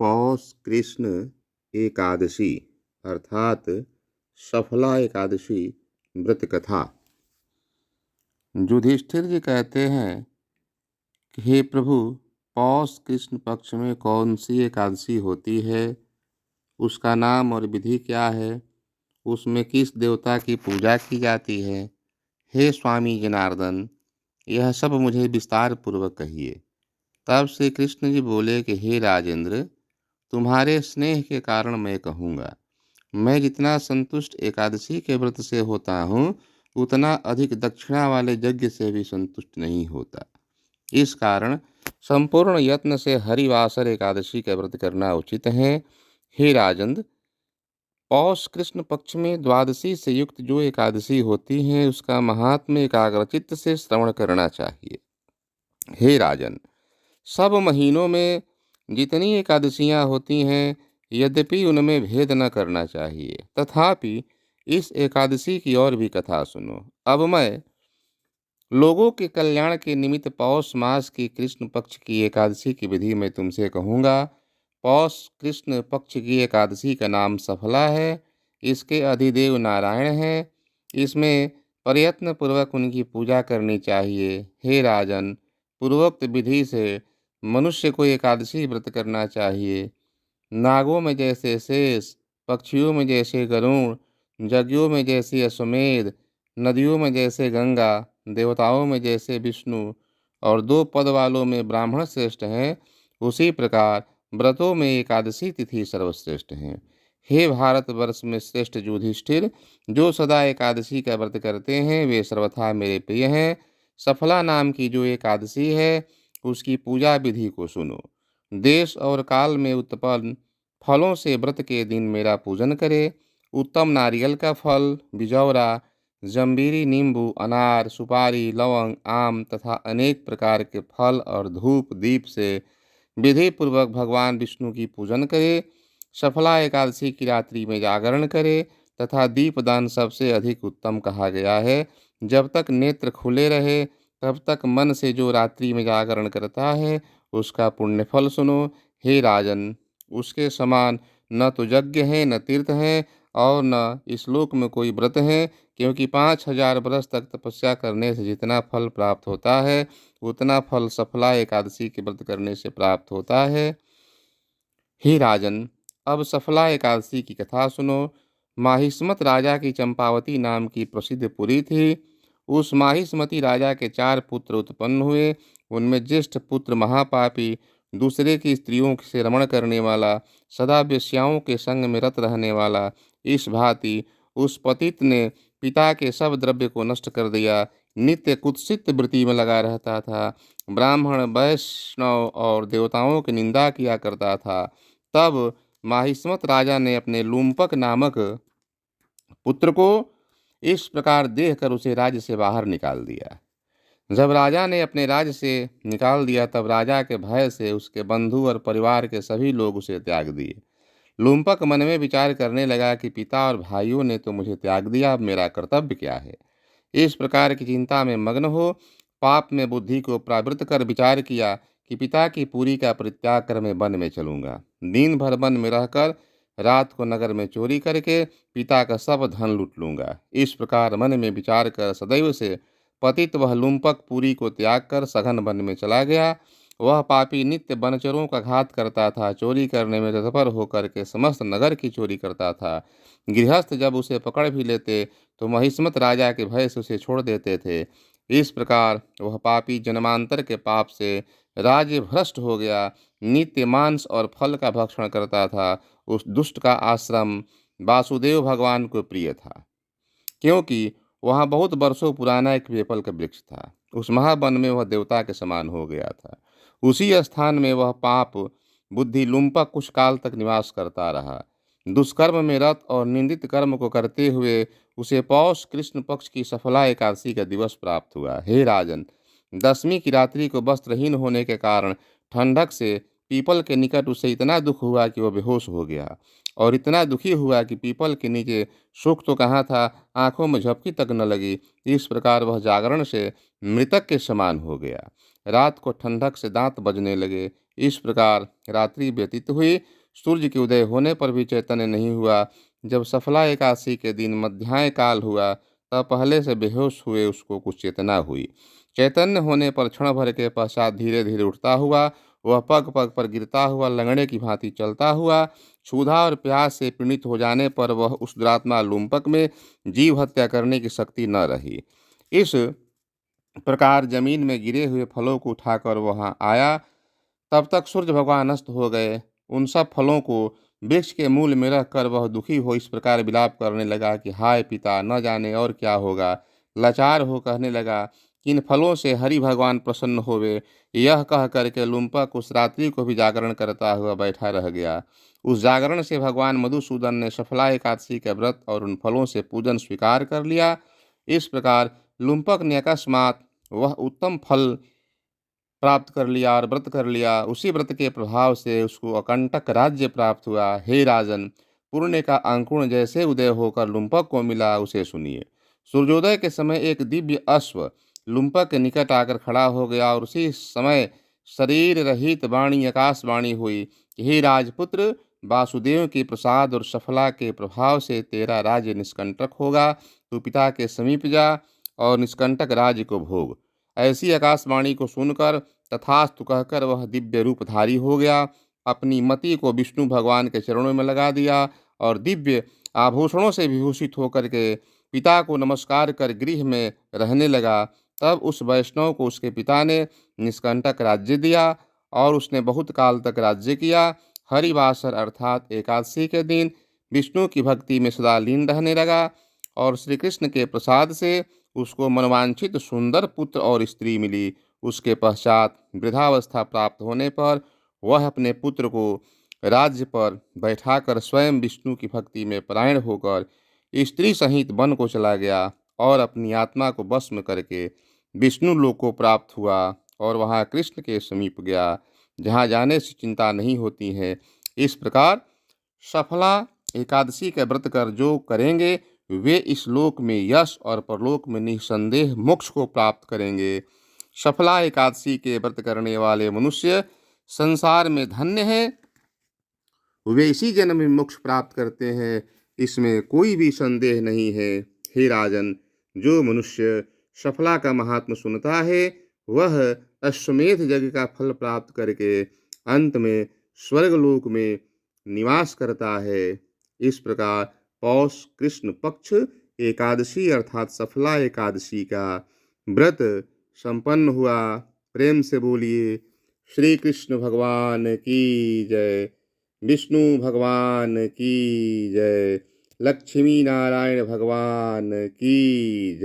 पौष कृष्ण एकादशी अर्थात सफला एकादशी व्रत कथा। युधिष्ठिर जी कहते हैं कि हे प्रभु, पौष कृष्ण पक्ष में कौन सी एकादशी होती है, उसका नाम और विधि क्या है, उसमें किस देवता की पूजा की जाती है। हे स्वामी जनार्दन, यह सब मुझे विस्तार पूर्वक कहिए। तब श्री कृष्ण जी बोले कि हे राजेंद्र, तुम्हारे स्नेह के कारण मैं कहूँगा। मैं जितना संतुष्ट एकादशी के व्रत से होता हूँ, उतना अधिक दक्षिणा वाले यज्ञ से भी संतुष्ट नहीं होता। इस कारण संपूर्ण यत्न से हरिवासर एकादशी का व्रत करना उचित है। हे राजन, पौष कृष्ण पक्ष में द्वादशी से युक्त जो एकादशी होती है, उसका महात्म्य एकाग्रचित्त से श्रवण करना चाहिए। हे राजन, सब महीनों में जितनी एकादशियां होती हैं, यद्यपि उनमें भेद न करना चाहिए, तथापि इस एकादशी की और भी कथा सुनो। अब मैं लोगों के कल्याण के निमित्त पौष मास की कृष्ण पक्ष की एकादशी की विधि में तुमसे कहूँगा। पौष कृष्ण पक्ष की एकादशी का नाम सफला है। इसके अधिदेव नारायण हैं। इसमें प्रयत्न पूर्वक उनकी पूजा करनी चाहिए। हे राजन, पूर्वोक्त विधि से मनुष्य को एकादशी व्रत करना चाहिए। नागों में जैसे शेष, पक्षियों में जैसे गरुड़, यज्ञों में जैसे अश्वमेध, नदियों में जैसे गंगा, देवताओं में जैसे विष्णु और दो पद वालों में ब्राह्मण श्रेष्ठ हैं, उसी प्रकार व्रतों में एकादशी तिथि सर्वश्रेष्ठ हैं। हे भारतवर्ष में श्रेष्ठ युधिष्ठिर, जो सदा एकादशी का व्रत करते हैं, वे सर्वथा मेरे प्रिय हैं। सफला नाम की जो एकादशी है, उसकी पूजा विधि को सुनो। देश और काल में उत्पन्न फलों से व्रत के दिन मेरा पूजन करे। उत्तम नारियल का फल, बिजौरा, जंबीरी, नींबू, अनार, सुपारी, लवंग, आम तथा अनेक प्रकार के फल और धूप दीप से विधि पूर्वक भगवान विष्णु की पूजन करे। सफला एकादशी की रात्रि में जागरण करे तथा दीपदान सबसे अधिक उत्तम कहा गया है। जब तक नेत्र खुले रहे, तब तक मन से जो रात्रि में जागरण करता है, उसका पुण्य फल सुनो। हे राजन, उसके समान न तो यज्ञ है, न तीर्थ है और न इस लोक में कोई व्रत है, क्योंकि 5,000 वर्ष तक तपस्या करने से जितना फल प्राप्त होता है, उतना फल सफला एकादशी के व्रत करने से प्राप्त होता है। हे राजन, अब सफला एकादशी की कथा सुनो। माहिष्मत राजा की चंपावती नाम की प्रसिद्ध पुरी थी। उस माहिष्मती राजा के 4 पुत्र उत्पन्न हुए। उनमें ज्येष्ठ पुत्र महापापी, दूसरे की स्त्रियों से रमण करने वाला, सदा वेश्याओं के संग में रत रहने वाला, इस भांति उस पतित ने पिता के सब द्रव्य को नष्ट कर दिया। नित्य कुत्सित वृत्ति में लगा रहता था। ब्राह्मण, वैष्णव और देवताओं की निंदा किया करता था। तब माहिष्मत राजा ने अपने लूम्पक नामक पुत्र को इस प्रकार देखकर उसे राज्य से बाहर निकाल दिया। जब राजा ने अपने राज्य से निकाल दिया, तब राजा के भय से उसके बंधु और परिवार के सभी लोग उसे त्याग दिए। लुम्पक मन में विचार करने लगा कि पिता और भाइयों ने तो मुझे त्याग दिया, अब मेरा कर्तव्य क्या है। इस प्रकार की चिंता में मग्न हो पाप में बुद्धि को प्रावृत्त कर विचार किया कि पिता की पूरी का परित्याग कर मैं वन में चलूंगा। दिन भर वन में रहकर रात को नगर में चोरी करके पिता का सब धन लूट लूंगा। इस प्रकार मन में विचार कर सदैव से पतित वह लुम्पक पुरी को त्याग कर सघन वन में चला गया। वह पापी नित्य वनचरों का घात करता था, चोरी करने में तत्पर होकर के समस्त नगर की चोरी करता था। गृहस्थ जब उसे पकड़ भी लेते तो महिष्मत राजा के भय से उसे छोड़ देते थे। इस प्रकार वह पापी जन्मांतर के पाप से राज्य भ्रष्ट हो गया। नित्य मांस और फल का भक्षण करता था। उस दुष्ट का आश्रम वासुदेव भगवान को प्रिय था, क्योंकि वहाँ बहुत वर्षों पुराना एक पीपल का वृक्ष था। उस महावन में वह देवता के समान हो गया था। उसी स्थान में वह पाप बुद्धि लुम्पक कुछ काल तक निवास करता रहा। दुष्कर्म में रत और निंदित कर्म को करते हुए उसे पौष कृष्ण पक्ष की सफला एकादशी का दिवस प्राप्त हुआ। हे राजन, 10वीं की रात्रि को वस्त्रहीन होने के कारण ठंडक से पीपल के निकट उसे इतना दुख हुआ कि वह बेहोश हो गया, और इतना दुखी हुआ कि पीपल के नीचे सुख तो कहाँ था, आंखों में झपकी तक न लगी। इस प्रकार वह जागरण से मृतक के समान हो गया। रात को ठंडक से दांत बजने लगे। इस प्रकार रात्रि व्यतीत हुई। सूर्य के उदय होने पर भी चैतन्य नहीं हुआ। जब सफला एकादशी के दिन मध्याह्न काल हुआ तब पहले से बेहोश हुए उसको कुछ चेतना हुई। चैतन्य होने पर क्षण भर के पश्चात धीरे धीरे उठता हुआ वह पग पग पर गिरता हुआ लंगड़े की भांति चलता हुआ, क्षुधा और प्यास से पीड़ित हो जाने पर वह उस दुरात्मा लुम्पक में जीव हत्या करने की शक्ति न रही। इस प्रकार जमीन में गिरे हुए फलों को उठाकर वहां आया। तब तक सूर्य भगवान अस्त हो गए। उन सब फलों को वृक्ष के मूल में रखकर वह दुखी हो इस प्रकार विलाप करने लगा कि हाय पिता, न जाने और क्या होगा। लाचार हो कहने लगा कि इन फलों से हरि भगवान प्रसन्न होवे। यह कह करके लुम्पक उस रात्रि को भी जागरण करता हुआ बैठा रह गया। उस जागरण से भगवान मधुसूदन ने सफला एकादशी का व्रत और उन फलों से पूजन स्वीकार कर लिया। इस प्रकार लुम्पक ने अकस्मात वह उत्तम फल प्राप्त कर लिया और व्रत कर लिया। उसी व्रत के प्रभाव से उसको अकंटक राज्य प्राप्त हुआ। हे राजन, पुण्य का अंकुर जैसे उदय होकर लुम्पक को मिला उसे सुनिए। सूर्योदय के समय एक दिव्य अश्व लुम्पक के निकट आकर खड़ा हो गया और उसी समय शरीर रहित वाणी आकाशवाणी हुई कि हे राजपुत्र, वासुदेव के प्रसाद और सफला के प्रभाव से तेरा राज्य निष्कंटक होगा। तू पिता के समीप जा और निष्कंटक राज्य को भोग। ऐसी आकाशवाणी को सुनकर तथास्तु कहकर वह दिव्य रूपधारी हो गया। अपनी मति को विष्णु भगवान के चरणों में लगा दिया और दिव्य आभूषणों से विभूषित होकर के पिता को नमस्कार कर गृह में रहने लगा। तब उस वैष्णव को उसके पिता ने निष्कंटक राज्य दिया और उसने बहुत काल तक राज्य किया। हरिवासर अर्थात एकादशी के दिन विष्णु की भक्ति में सदा लीन रहने लगा और श्री कृष्ण के प्रसाद से उसको मनवांछित सुंदर पुत्र और स्त्री मिली। उसके पश्चात वृद्धावस्था प्राप्त होने पर वह अपने पुत्र को राज्य पर बैठाकर स्वयं विष्णु की भक्ति में परायण होकर स्त्री सहित वन को चला गया और अपनी आत्मा को भस्म करके विष्णु लोक को प्राप्त हुआ और वहाँ कृष्ण के समीप गया, जहाँ जाने से चिंता नहीं होती है। इस प्रकार सफला एकादशी का व्रत कर जो करेंगे वे इस लोक में यश और परलोक में निसंदेह मोक्ष को प्राप्त करेंगे। सफला एकादशी के व्रत करने वाले मनुष्य संसार में धन्य हैं। वे इसी जन्म में मोक्ष प्राप्त करते हैं, इसमें कोई भी संदेह नहीं है। हे राजन, जो मनुष्य सफला का महात्म सुनता है वह अश्वमेध यज्ञ का फल प्राप्त करके अंत में स्वर्गलोक में निवास करता है। इस प्रकार पौष कृष्ण पक्ष एकादशी अर्थात सफला एकादशी का व्रत संपन्न हुआ। प्रेम से बोलिए श्री कृष्ण भगवान की जय, विष्णु भगवान की जय, लक्ष्मी नारायण भगवान की जय।